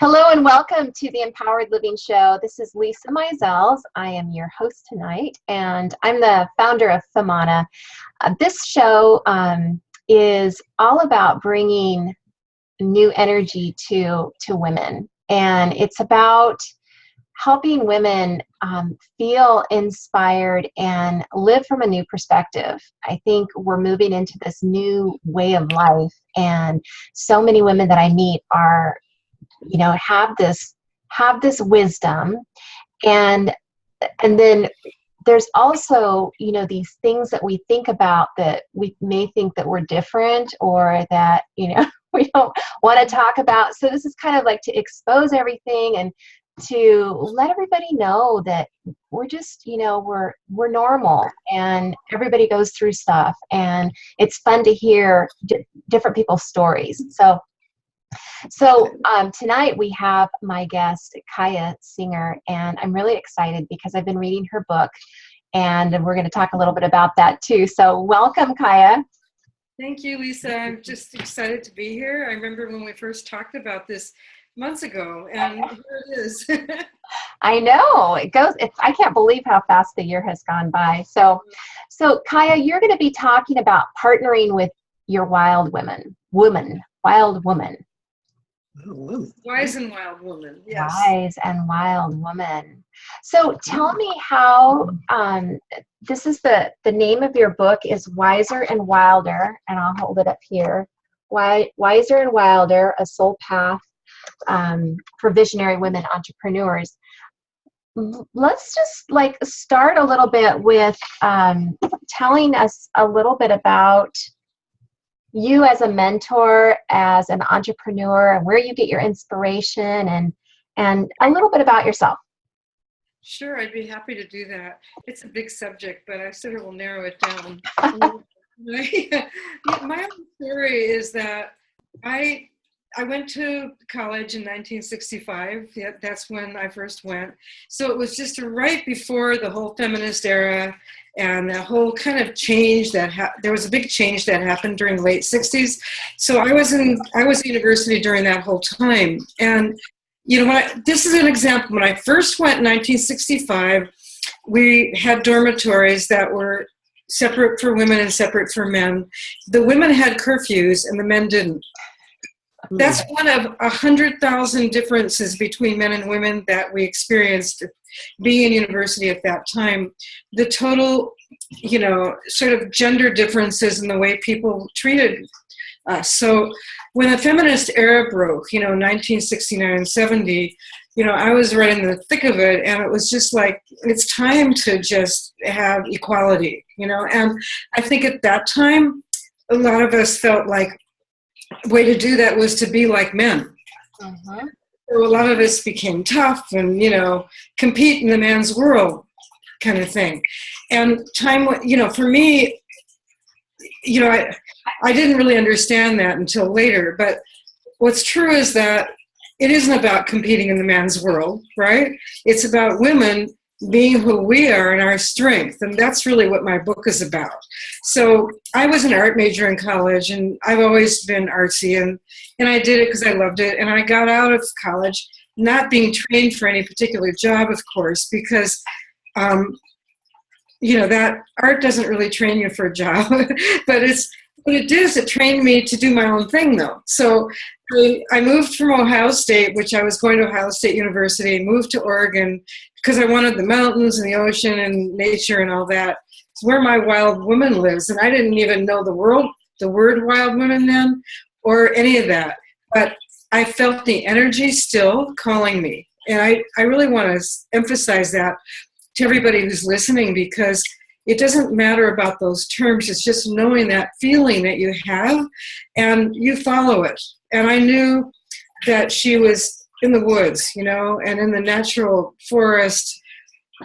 Hello and welcome to the Empowered Living Show. This is Lisa Mizels. I am your host tonight, and I'm the founder of Femana. This show is all about bringing new energy to women, and it's about helping women feel inspired and live from a new perspective. I think we're moving into this new way of life, and so many women that I meet are have this wisdom, and then there's also these things that we think about that we may think that we're different, or that we don't want to talk about. So this is kind of like to expose everything and to let everybody know that we're just we're normal, and everybody goes through stuff, and it's fun to hear different people's stories. So tonight we have my guest, Kaya Singer, and I'm really excited because I've been reading her book, and we're going to talk a little bit about that too. So welcome, Kaya. Thank you, Lisa. I'm just excited to be here. I remember when we first talked about this months ago, and here it is. I know. I can't believe how fast the year has gone by. So Kaya, you're going to be talking about partnering with your wild woman. Wise and wild woman. Yes. Wise and wild woman. So tell me how, this is the name of your book is Wiser and Wilder, and I'll hold it up here. Wiser and Wilder, a Soul Path for Visionary Women Entrepreneurs. Let's just start a little bit with telling us a little bit about you as a mentor, as an entrepreneur, and where you get your inspiration, and a little bit about yourself. Sure, I'd be happy to do that. It's a big subject, but I sort of will narrow it down. My own story is that I went to college in 1965. Yeah, that's when I first went. So it was just right before the whole feminist era and the whole kind of change that there was a big change that happened during the late 60s. So I was at university during that whole time. And this is an example. When I first went in 1965, we had dormitories that were separate for women and separate for men. The women had curfews and the men didn't. That's one of 100,000 differences between men and women that we experienced being in university at that time. The total, sort of gender differences in the way people treated us. So when the feminist era broke, 1969 and 70, I was right in the thick of it, and it was just like, it's time to just have equality, and I think at that time, a lot of us felt like way to do that was to be like men. Uh-huh. So a lot of us became tough and, compete in the man's world kind of thing. And time, for me, I didn't really understand that until later. But what's true is that it isn't about competing in the man's world, right? It's about women being who we are and our strength. And that's really what my book is about. So I was an art major in college, and I've always been artsy, and I did it because I loved it. And I got out of college not being trained for any particular job, of course, because, that art doesn't really train you for a job. But what it did is it trained me to do my own thing, though. So I moved from Ohio State, which I was going to Ohio State University, moved to Oregon because I wanted the mountains and the ocean and nature and all that. It's where my wild woman lives. And I didn't even know the word wild woman then, or any of that. But I felt the energy still calling me. And I really want to emphasize that to everybody who's listening, because it doesn't matter about those terms. It's just knowing that feeling that you have, and you follow it. And I knew that she was in the woods, and in the natural forest.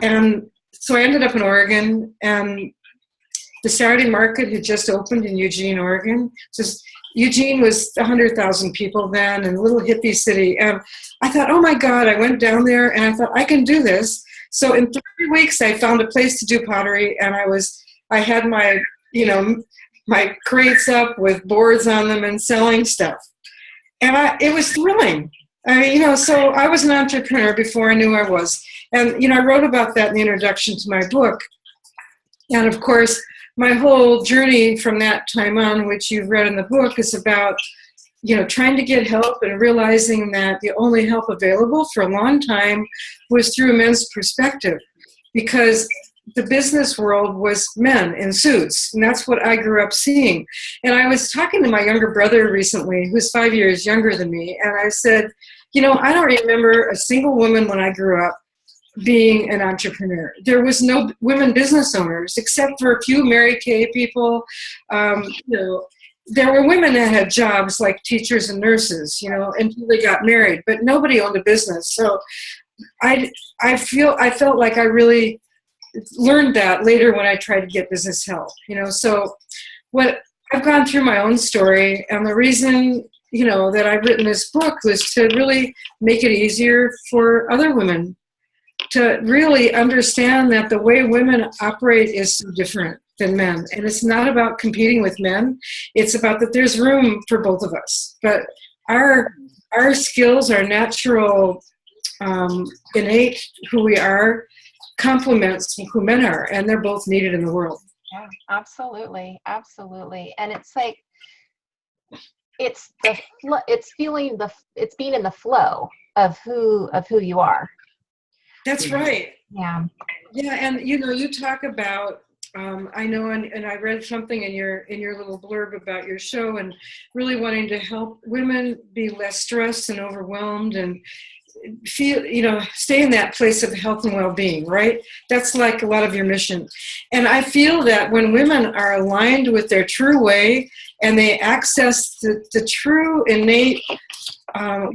And so I ended up in Oregon, and the Saturday market had just opened in Eugene, Oregon. Eugene was 100,000 people then, and a little hippie city. And I thought, oh my God, I went down there and I thought, I can do this. So in 3 weeks, I found a place to do pottery, and I had my, my crates up with boards on them and selling stuff. And it was thrilling. So I was an entrepreneur before I knew I was. And, I wrote about that in the introduction to my book. And of course, my whole journey from that time on, which you've read in the book, is about, trying to get help and realizing that the only help available for a long time was through a men's perspective, because the business world was men in suits, and that's what I grew up seeing. And I was talking to my younger brother recently, who's 5 years younger than me, and I said, I don't remember a single woman when I grew up being an entrepreneur. There was no women business owners, except for a few Mary Kay people. There were women that had jobs like teachers and nurses, until they got married, but nobody owned a business. So I felt like I really learned that later when I tried to get business help. So what I've gone through my own story, and the reason that I've written this book was to really make it easier for other women to really understand that the way women operate is so different than men. And it's not about competing with men. It's about that there's room for both of us. But our skills, our natural, innate who we are, complements who men are, and they're both needed in the world. Yeah, absolutely. Absolutely. And it's like, it's it's being in the flow of who you are. That's right. Yeah. Yeah. And, you talk about, I know, and I read something in your little blurb about your show, and really wanting to help women be less stressed and overwhelmed and feel, stay in that place of health and well-being, right? That's like a lot of your mission. And I feel that when women are aligned with their true way and they access the true innate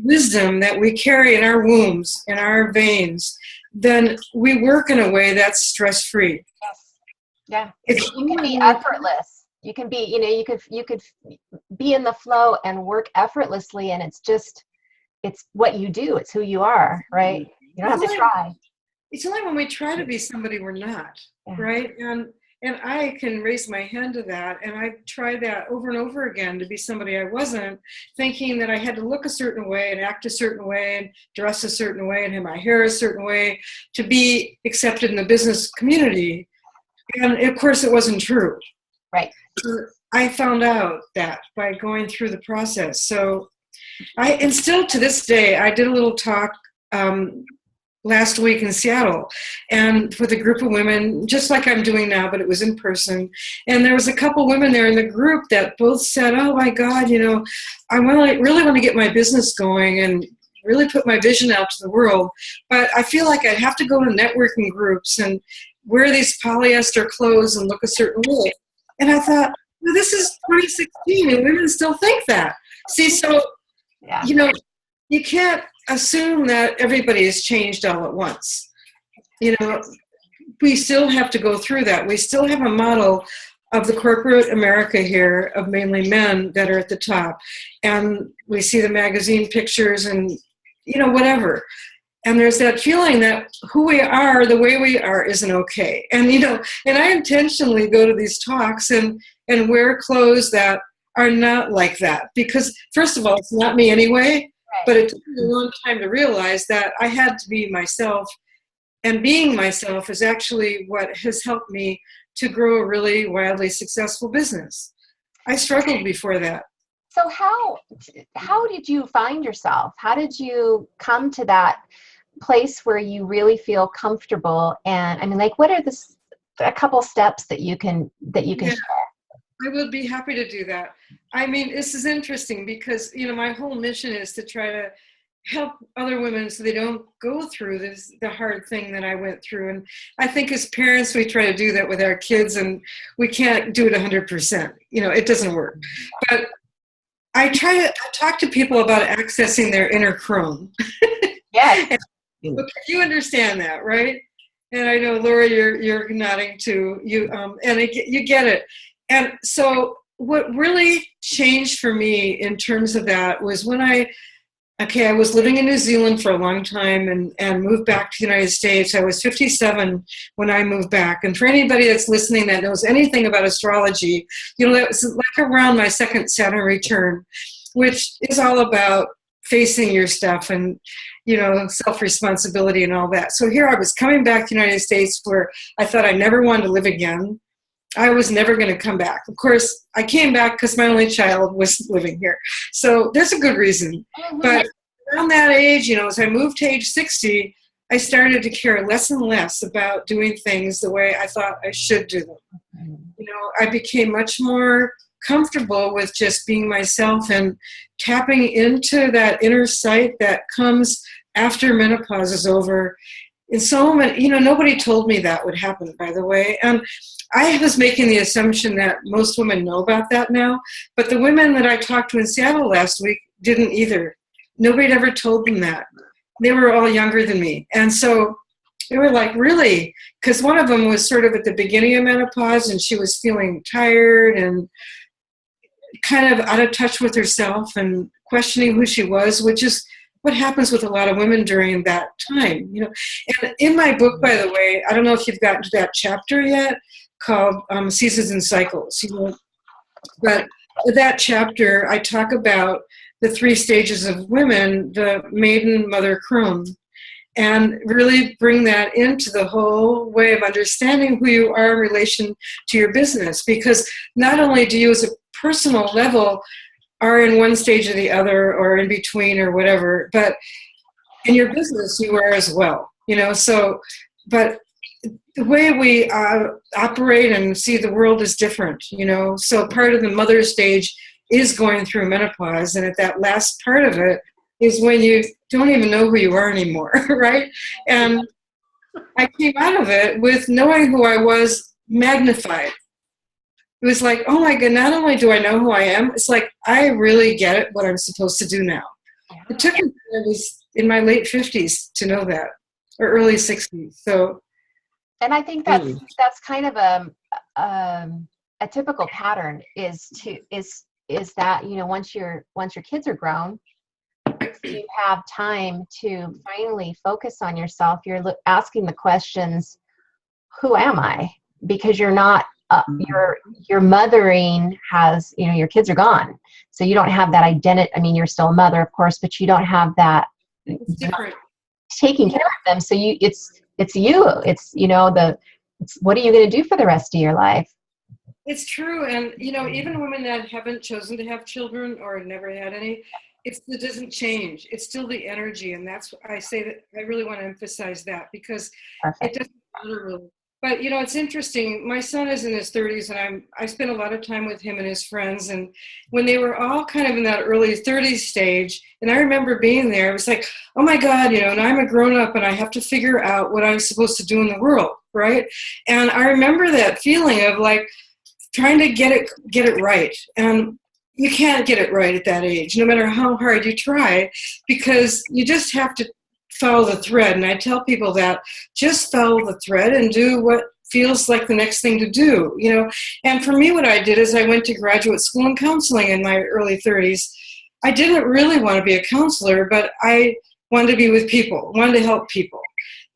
wisdom that we carry in our wombs, in our veins, then we work in a way that's stress-free. Yeah, you can be effortless. You can be, you could be in the flow and work effortlessly, and it's what you do. It's who you are, right? You don't have to try. It's only when we try to be somebody we're not, right? And I can raise my hand to that, and I've tried that over and over again to be somebody I wasn't, thinking that I had to look a certain way and act a certain way and dress a certain way and have my hair a certain way to be accepted in the business community. And of course, it wasn't true. Right. So I found out that by going through the process. So and still to this day, I did a little talk last week in Seattle, and with a group of women, just like I'm doing now, but it was in person. And there was a couple women there in the group that both said, "Oh my God, I really want to get my business going and really put my vision out to the world, but I feel like I'd have to go to networking groups and wear these polyester clothes and look a certain way." And I thought, well, this is 2016 and women still think that. See, so, you can't assume that everybody has changed all at once. We still have to go through that. We still have a model of the corporate America here of mainly men that are at the top. And we see the magazine pictures and, whatever. And there's that feeling that who we are, the way we are, isn't okay. And, and I intentionally go to these talks and wear clothes that are not like that. Because, first of all, it's not me anyway. Right. But it took me a long time to realize that I had to be myself. And being myself is actually what has helped me to grow a really wildly successful business. I struggled before that. So how did you find yourself? How did you come to that place where you really feel comfortable? And I mean, like, what are a couple steps that you can share? I would be happy to do that. I mean, this is interesting because, my whole mission is to try to help other women so they don't go through the hard thing that I went through. And I think as parents, we try to do that with our kids, and we can't do it 100%. It doesn't work. But I try to talk to people about accessing their inner Crone. Yes. You understand that, right? And I know, Laura, you're nodding too. You get it. And so what really changed for me in terms of that was when I was living in New Zealand for a long time and moved back to the United States. I was 57 when I moved back. And for anybody that's listening that knows anything about astrology, that was like around my second Saturn return, which is all about facing your stuff and, self-responsibility and all that. So here I was coming back to the United States where I thought I never wanted to live again. I was never going to come back. Of course, I came back because my only child was living here. So there's a good reason. But around that age, as I moved to age 60, I started to care less and less about doing things the way I thought I should do them. I became much more comfortable with just being myself and tapping into that inner sight that comes after menopause is over. And so many, nobody told me that would happen, by the way. And I was making the assumption that most women know about that now, but the women that I talked to in Seattle last week didn't either. Nobody had ever told them that. They were all younger than me. And so they were like, really? Because one of them was sort of at the beginning of menopause and she was feeling tired and kind of out of touch with herself and questioning who she was, which is what happens with a lot of women during that time. And in my book, by the way, I don't know if you've gotten to that chapter yet, called Seasons and Cycles. But that chapter, I talk about the 3 stages of women, the maiden, mother, crone, and really bring that into the whole way of understanding who you are in relation to your business. Because not only do you as a personal level are in one stage or the other or in between or whatever, but in your business you are as well, but the way we operate and see the world is different, so part of the mother stage is going through menopause, and at that last part of it is when you don't even know who you are anymore, right? And I came out of it with knowing who I was magnified. It was like, oh my God, not only do I know who I am, it's like, I really get it, what I'm supposed to do now. It took me, I was in my late 50s to know that, or early 60s. So, and I think that's kind of a typical pattern is that, once your kids are grown, you have time to finally focus on yourself. You're asking the questions, who am I? Because you're not, your mothering has, your kids are gone. So you don't have that identity. I mean, you're still a mother, of course, but you don't have that taking care of them. So it's you, it's, what are you going to do for the rest of your life? It's true. And, even women that haven't chosen to have children or never had any, it doesn't change. It's still the energy. And that's what I say, that I really want to emphasize that, because It doesn't matter really. But, it's interesting. My son is in his 30s, and I spent a lot of time with him and his friends. And when they were all kind of in that early 30s stage, and I remember being there, it was like, oh my God, and I'm a grown up and I have to figure out what I'm supposed to do in the world, right? And I remember that feeling of like trying to get it right. And you can't get it right at that age, no matter how hard you try, because you just have to follow the thread. And I tell people that just follow the thread and do what feels like the next thing to do, And for me, what I did is I went to graduate school in counseling in my early 30s. I didn't really want to be a counselor, but I wanted to be with people, wanted to help people.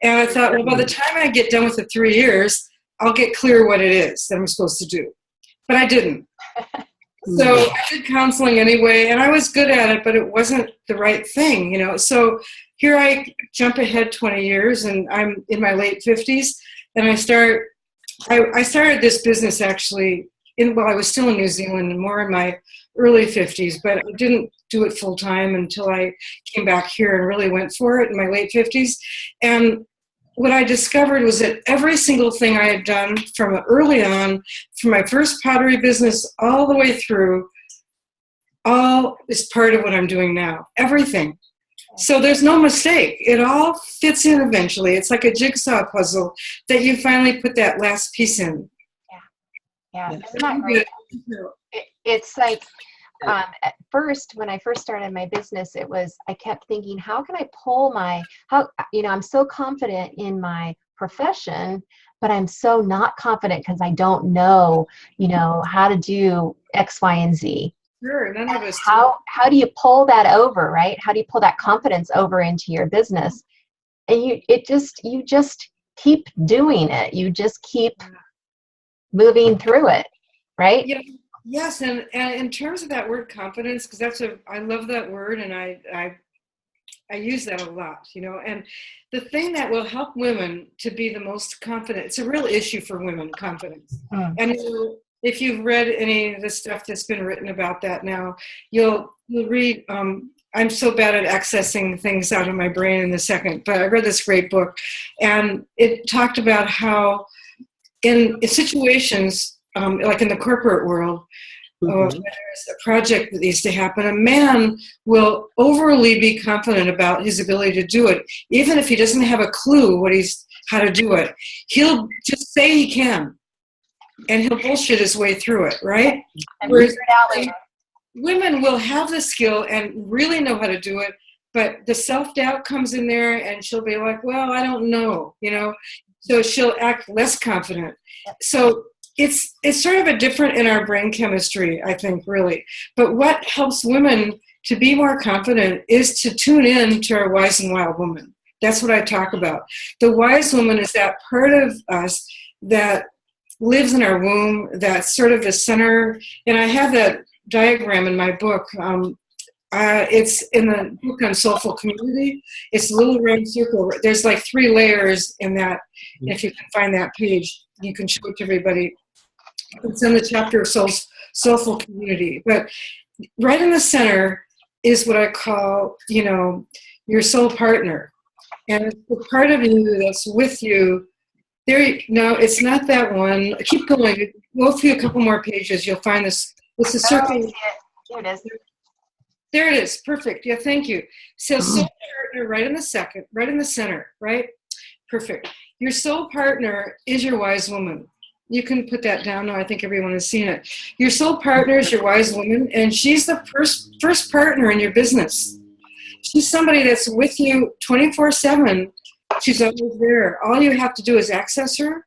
And I thought, well, by the time I get done with the 3 years, I'll get clear what it is that I'm supposed to do. But I didn't. So I did counseling anyway, and I was good at it, but it wasn't the right thing, So here I jump ahead 20 years, and I'm in my late 50s, and I started this business actually while I was still in New Zealand and more in my early 50s, but I didn't do it full time until I came back here and really went for it in my late 50s. And what I discovered was that every single thing I had done from early on, from my first pottery business all the way through, all is part of what I'm doing now. Everything. So there's no mistake. It all fits in eventually. It's like a jigsaw puzzle that you finally put that last piece in. Yeah. Isn't that great? It's like, at first, when I first started my business, I kept thinking, how can I pull I'm so confident in my profession, but I'm so not confident because I don't know, how to do X, Y, and Z. Sure, none of us do. How do you pull that over, right? How do you pull that confidence over into your business? And you just keep doing it. You just keep moving through it, right? Yeah. Yes, and in terms of that word confidence, because I love that word, and I use that a lot, and the thing that will help women to be the most confident, it's a real issue for women, confidence. Mm. And if you've read any of the stuff that's been written about that now, you'll read, I'm so bad at accessing things out of my brain in a second, but I read this great book, and it talked about how in situations, like in the corporate world, when there's a project that needs to happen, a man will overly be confident about his ability to do it, even if he doesn't have a clue how to do it. He'll just say he can, and he'll bullshit his way through it, right? And figure it out later. Women will have the skill and really know how to do it, but the self-doubt comes in there, and she'll be like, well, I don't know, so she'll act less confident. So it's sort of a different in our brain chemistry, I think, really. But what helps women to be more confident is to tune in to our wise and wild woman. That's what I talk about. The wise woman is that part of us that lives in our womb, that's sort of the center. And I have that diagram in my book. It's in the book on Soulful Community. It's a little round circle. There's like 3 layers in that. If you can find that page, you can show it to everybody. It's in the chapter of Soulful Community. But right in the center is what I call, your soul partner. And it's the part of you that's with you. No, it's not that one. Keep going. Go through a couple more pages. You'll find this. It's a circle. Here it is. There it is. Perfect. Yeah, thank you. So soul partner right in the center, right? Perfect. Your soul partner is your wise woman. You can put that down now. I think everyone has seen it. Your soul partner is your wise woman, and she's the first partner in your business. She's somebody that's with you 24/7. She's always there. All you have to do is access her,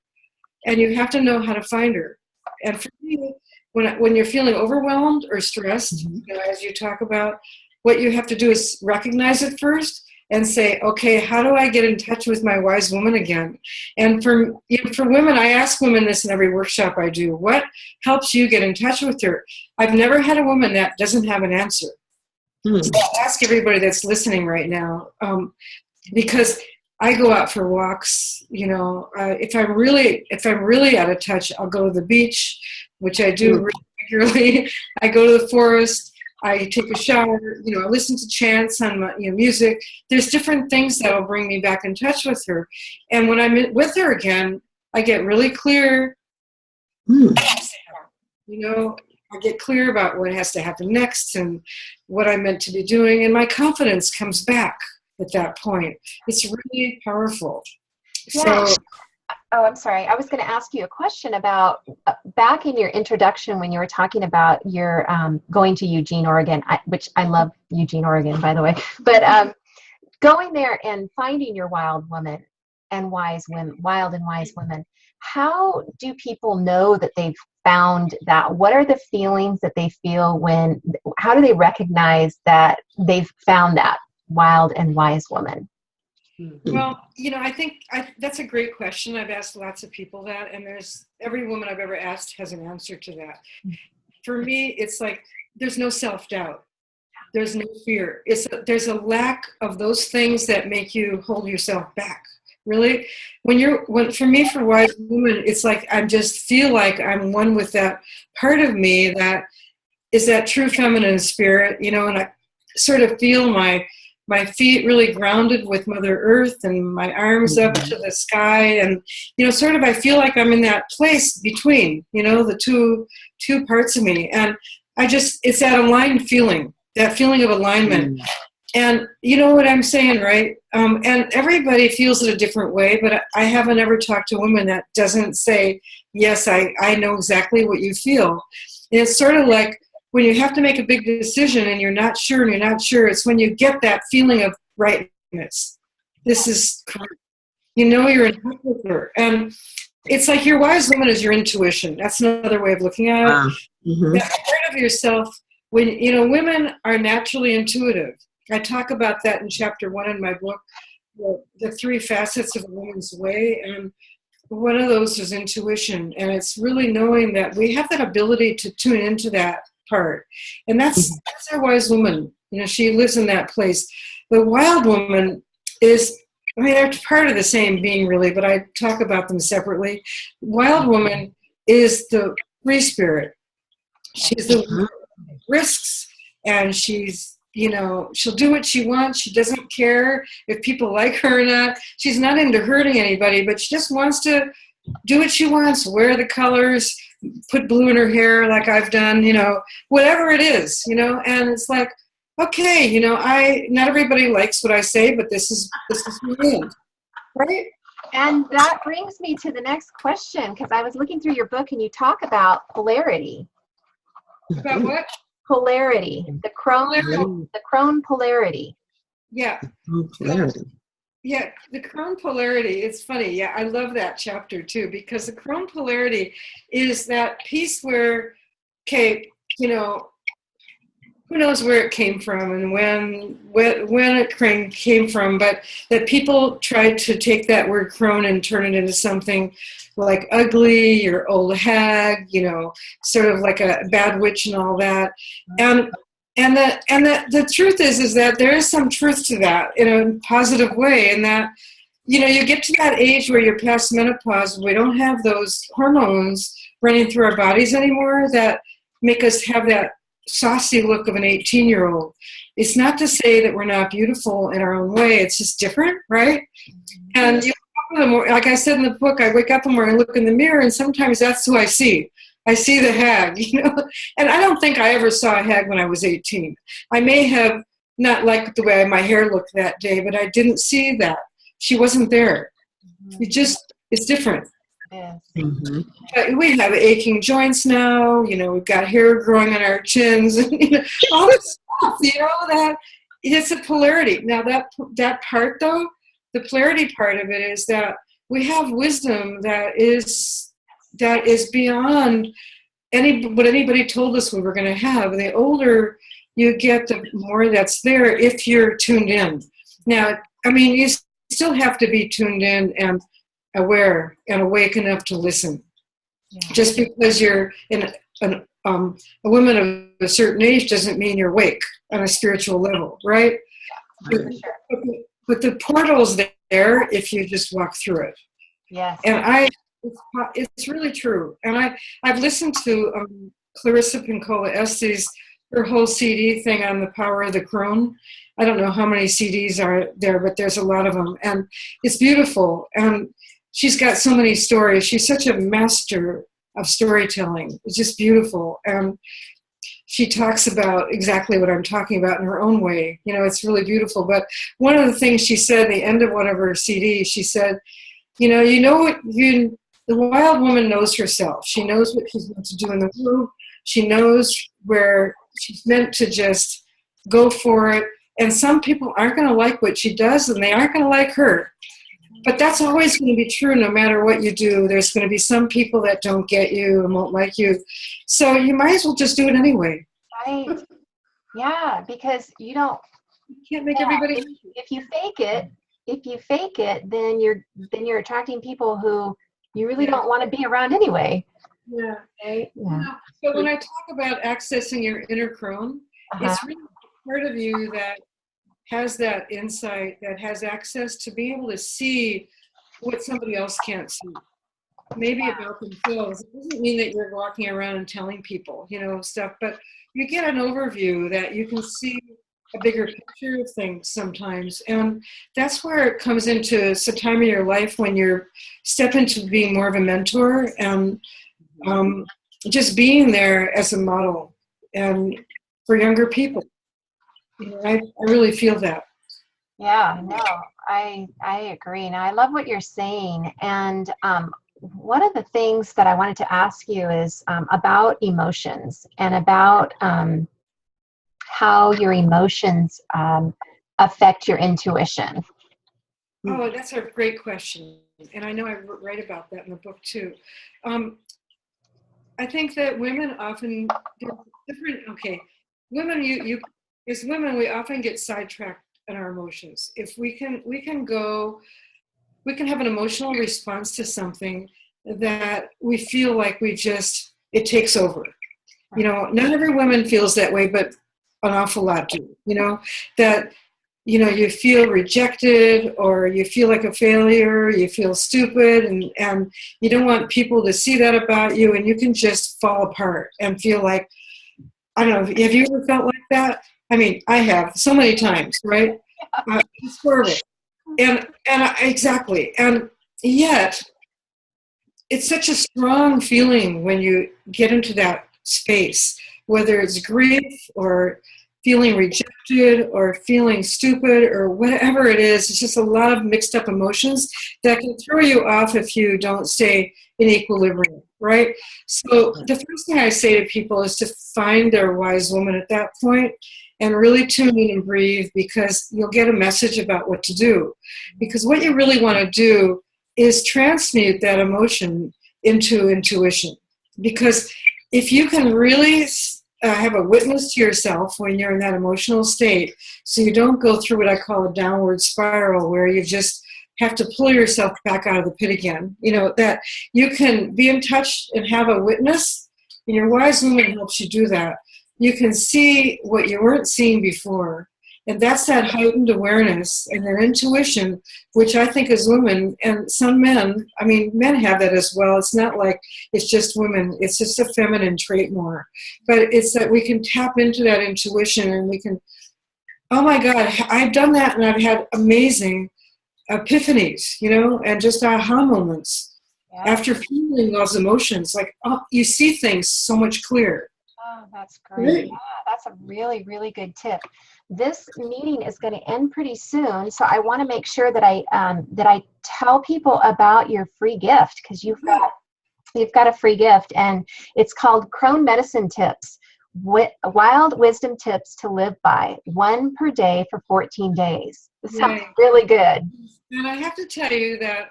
and you have to know how to find her. And for me, when you're feeling overwhelmed or stressed, as you talk about, what you have to do is recognize it first and say, okay, how do I get in touch with my wise woman again? And for women, I ask women this in every workshop I do. What helps you get in touch with her? I've never had a woman that doesn't have an answer. So I'll ask everybody that's listening right now, because I go out for walks. If I'm really out of touch, I'll go to the beach, which I do regularly. I go to the forest. I take a shower, I listen to chants on my music. There's different things that will bring me back in touch with her. And when I'm with her again, I get really clear. I get clear about what has to happen next and what I'm meant to be doing. And my confidence comes back at that point. It's really powerful. Yeah. Oh, I'm sorry. I was going to ask you a question about back in your introduction when you were talking about your going to Eugene, Oregon, which I love Eugene, Oregon, by the way. But going there and finding your wild woman and wild and wise women, how do people know that they've found that? What are the feelings that they feel how do they recognize that they've found that wild and wise woman? Well, I think that's a great question. I've asked lots of people that, and every woman I've ever asked has an answer to that. For me, it's like there's no self-doubt. There's no fear. There's a lack of those things that make you hold yourself back. Really, for me, for wise woman, it's like I just feel like I'm one with that part of me that is that true feminine spirit, and I sort of feel my feet really grounded with Mother Earth and my arms up to the sky. And, sort of I feel like I'm in that place between, the two parts of me. And it's that aligned feeling, that feeling of alignment. And you know what I'm saying, right? And everybody feels it a different way, but I haven't ever talked to a woman that doesn't say, yes, I know exactly what you feel. And it's sort of like, when you have to make a big decision and you're not sure, it's when you get that feeling of rightness. This is correct. You're in touch with her. And it's like your wise woman is your intuition. That's another way of looking at it. That part of yourself, when, women are naturally intuitive. I talk about that in chapter 1 in my book, the 3 facets of a woman's way. And one of those is intuition, and it's really knowing that we have that ability to tune into that part. And that's our wise woman. You know, she lives in that place. The wild woman is, I mean, they're part of the same being, really, but I talk about them separately. Wild woman is the free spirit. She's the one who risks, and she's, you know, she'll do what she wants. She doesn't care if people like her or not. She's not into hurting anybody, but she just wants to do what she wants, wear the colors, put blue in her hair like I've done, you know, whatever it is, you know, and it's like, okay, you know, not everybody likes what I say, but this is who I am, right? And that brings me to the next question, because I was looking through your book and you talk about polarity. About what? Polarity. The Crone polarity. Yeah. Polarity. Yeah, the Crone polarity, it's funny. Yeah, I love that chapter too, because the Crone polarity is that piece where, okay, you know, who knows where it came from and when it came from, but that people tried to take that word crone and turn it into something like ugly or old hag, you know, sort of like a bad witch and all that. And the truth is that there is some truth to that in a positive way, and that, you know, you get to that age where you're past menopause, we don't have those hormones running through our bodies anymore that make us have that saucy look of an 18-year-old. It's not to say that we're not beautiful in our own way. It's just different, right? And you wake up in the morning, like I said in the book, I wake up in the morning and look in the mirror, and sometimes that's who I see. I see the hag, you know. And I don't think I ever saw a hag when I was 18. I may have not liked the way my hair looked that day, but I didn't see that. She wasn't there. It's different. Yes. But we have aching joints now, you know, we've got hair growing on our chins, and, you know, all this stuff, you know, that it's a polarity. Now that part though, the polarity part of it is that we have wisdom that is beyond what anybody told us we were going to have. The older you get, the more that's there if you're tuned in. Now, I mean, you still have to be tuned in and aware and awake enough to listen. Yeah. Just because you're a woman of a certain age doesn't mean you're awake on a spiritual level, right? Sure. But the portal's there if you just walk through it. Yes. And it's really true. And I've listened to Clarissa Pinkola Estes, her whole CD thing on the power of the crone. I don't know how many CDs are there, but there's a lot of them. And it's beautiful. And she's got so many stories. She's such a master of storytelling. It's just beautiful. And she talks about exactly what I'm talking about in her own way. You know, it's really beautiful. But one of the things she said at the end of one of her CDs, she said, the wild woman knows herself. She knows what she's meant to do in the room. She knows where she's meant to just go for it. And some people aren't going to like what she does, and they aren't going to like her. But that's always going to be true no matter what you do. There's going to be some people that don't get you and won't like you. So you might as well just do it anyway. Right. Yeah, because you can't make everybody. If you fake it, then you're attracting people who you really don't want to be around anyway. Yeah. Right? Yeah. So when I talk about accessing your inner crone, it's really part of you that has that insight, that has access to be able to see what somebody else can't see. Maybe about themselves. It doesn't mean that you're walking around and telling people, you know, stuff, but you get an overview that you can see a bigger picture of things sometimes. And that's where it comes into a time of your life when you're step into being more of a mentor and just being there as a model and for younger people. You know, I really feel that. Yeah, no, I agree. Now, I love what you're saying. And one of the things that I wanted to ask you is about emotions and about how your emotions affect your intuition. Oh, that's a great question. And I know I write about that in the book too. I think that women often, women, as women, we often get sidetracked in our emotions. If we can go we can have an emotional response to something that we feel like it takes over. You know, not every woman feels that way, but an awful lot do, that, you feel rejected, or you feel like a failure, you feel stupid, and you don't want people to see that about you, and you can just fall apart and feel like, I don't know, have you ever felt like that? I mean, I have so many times, right? It's horrible. Exactly. And yet, it's such a strong feeling when you get into that space, whether it's grief or feeling rejected or feeling stupid or whatever it is. It's just a lot of mixed up emotions that can throw you off if you don't stay in equilibrium, right? So the first thing I say to people is to find their wise woman at that point and really tune in and breathe, because you'll get a message about what to do. Because what you really want to do is transmute that emotion into intuition. Because if you can really have a witness to yourself when you're in that emotional state, so you don't go through what I call a downward spiral where you just have to pull yourself back out of the pit again, that you can be in touch and have a witness, and your wise woman helps you do that. You can see what you weren't seeing before. And that's that heightened awareness and that intuition, which I think as women, and some men, I mean, men have that as well. It's not like it's just women. It's just a feminine trait more. But it's that we can tap into that intuition, and we can, oh my God, I've done that, and I've had amazing epiphanies, and just aha moments. Yeah. After feeling those emotions, like, oh, you see things so much clearer. Oh, that's great. Yeah, that's a really, really good tip. This meeting is going to end pretty soon, so I want to make sure that I tell people about your free gift, because you've got a free gift, and it's called Crone Medicine Tips, Wild Wisdom Tips to Live By, 1 per day for 14 days. This sounds really good. And I have to tell you that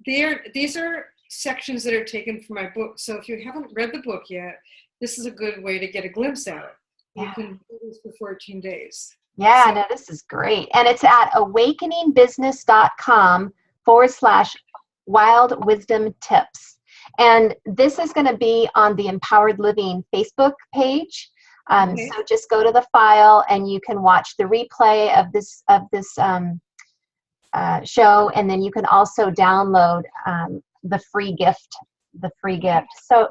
these are sections that are taken from my book. So if you haven't read the book yet, this is a good way to get a glimpse at it. You can do this for 14 days. Yeah, no, this is great. And it's at awakeningbusiness.com/wild wisdom tips. And this is going to be on the Empowered Living Facebook page. So just go to the file, and you can watch the replay of this show, and then you can also download the free gift. So,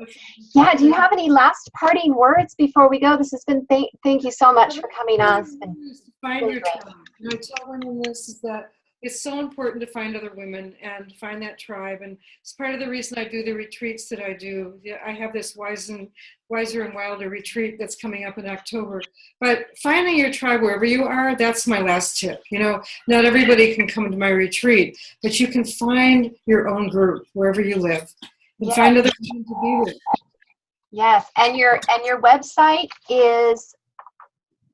yeah, do you have any last parting words before we go? This has been, thank you so much for coming on. It's been find your tribe. And I tell women this is that it's so important to find other women and find that tribe. And it's part of the reason I do the retreats that I do. I have this Wiser and Wilder retreat that's coming up in October. But finding your tribe wherever you are, that's my last tip. Not everybody can come to my retreat, but you can find your own group wherever you live. And find other women to be with. Yes, and your website is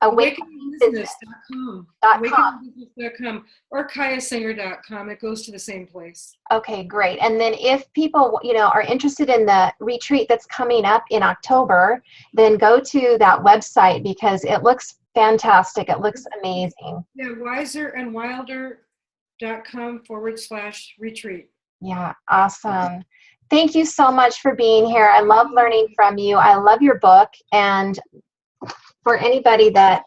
awakeningbusiness.com. Awakeningbusiness.com or kayasinger.com. It goes to the same place. Okay, great. And then if people, are interested in the retreat that's coming up in October, then go to that website, because it looks fantastic. It looks amazing. Yeah, wiserandwilder.com/retreat. Yeah, awesome. Thank you so much for being here. I love learning from you. I love your book. And for anybody that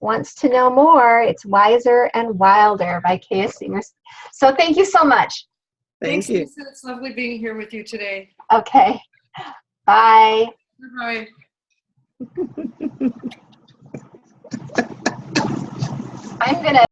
wants to know more, it's Wiser and Wilder by Kaya Singer. So thank you so much. Thanks, you. Lisa. It's lovely being here with you today. Okay. Bye. Bye. I'm going to